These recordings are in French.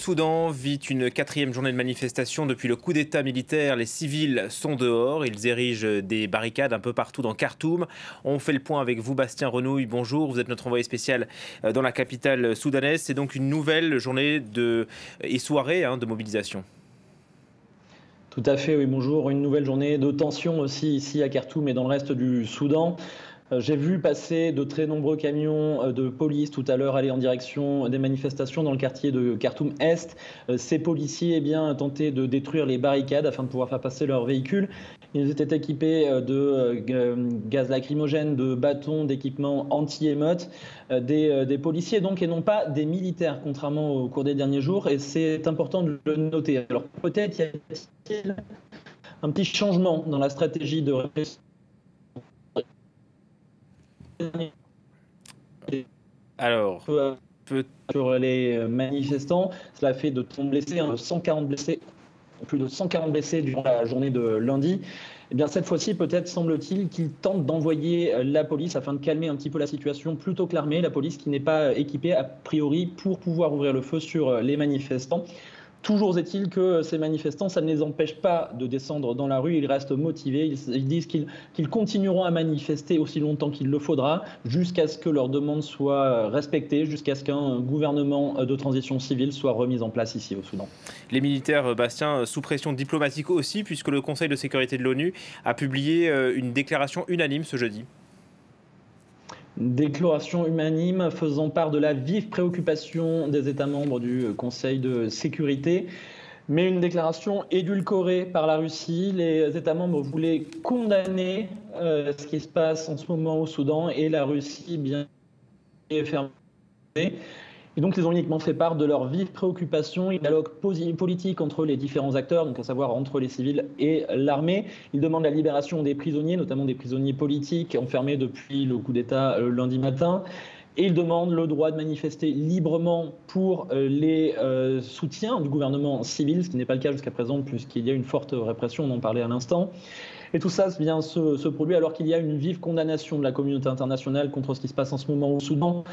Sud-Soudan vit une quatrième journée de manifestation depuis le coup d'État militaire. Les civils sont dehors, ils érigent des barricades un peu partout dans Khartoum. On fait le point avec vous, Bastien Renouille. Bonjour, vous êtes notre envoyé spécial dans la capitale soudanaise. C'est donc une nouvelle journée et soirée de mobilisation. Tout à fait, oui, bonjour. Une nouvelle journée de tension aussi ici à Khartoum et dans le reste du Soudan. J'ai vu passer de très nombreux camions de police tout à l'heure aller en direction des manifestations dans le quartier de Khartoum Est. Ces policiers tentaient de détruire les barricades afin de pouvoir faire passer leurs véhicules. Ils étaient équipés de gaz lacrymogène, de bâtons, d'équipements anti-émeutes, des policiers donc et non pas des militaires, contrairement au cours des derniers jours. Et c'est important de le noter. Alors peut-être y a-t-il un petit changement dans la stratégie de répression. Alors, sur les manifestants, cela fait de 140 blessés, plus de 140 blessés durant la journée de lundi. Eh bien, cette fois-ci, peut-être semble-t-il qu'ils tentent d'envoyer la police afin de calmer un petit peu la situation plutôt que l'armée, la police qui n'est pas équipée a priori pour pouvoir ouvrir le feu sur les manifestants. Toujours est-il que ces manifestants, ça ne les empêche pas de descendre dans la rue, ils restent motivés, ils disent qu'ils continueront à manifester aussi longtemps qu'il le faudra, jusqu'à ce que leurs demandes soient respectées, jusqu'à ce qu'un gouvernement de transition civile soit remis en place ici au Soudan. Les militaires, Bastien, sous pression diplomatique aussi, puisque le Conseil de sécurité de l'ONU a publié une déclaration unanime ce jeudi. Déclaration unanime faisant part de la vive préoccupation des États membres du Conseil de sécurité, mais une déclaration édulcorée par la Russie. Les États membres voulaient condamner ce qui se passe en ce moment au Soudan et la Russie bien fermée. Et donc, ils ont uniquement fait part de leur vive préoccupation, un dialogue politique entre les différents acteurs, donc à savoir entre les civils et l'armée. Ils demandent la libération des prisonniers, notamment des prisonniers politiques enfermés depuis le coup d'État lundi matin. Et ils demandent le droit de manifester librement pour les soutiens du gouvernement civil, ce qui n'est pas le cas jusqu'à présent, puisqu'il y a une forte répression, on en parlait à l'instant. Et tout ça vient se produire alors qu'il y a une vive condamnation de la communauté internationale contre ce qui se passe en ce moment au Soudan.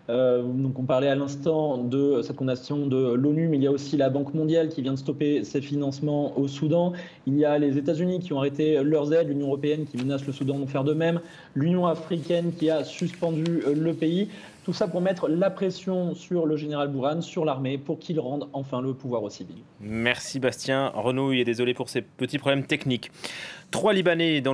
Donc on parlait à l'instant de cette condamnation de l'ONU, mais il y a aussi la Banque mondiale qui vient de stopper ses financements au Soudan. Il y a les États-Unis qui ont arrêté leurs aides, l'Union européenne qui menace le Soudan de faire de même, l'Union africaine qui a suspendu le pays. Tout ça pour mettre la pression sur le général Bourhan, sur l'armée, pour qu'il rende enfin le pouvoir aux civils. Merci Bastien Renouille et désolé pour ces petits problèmes techniques. 3 Libanais dans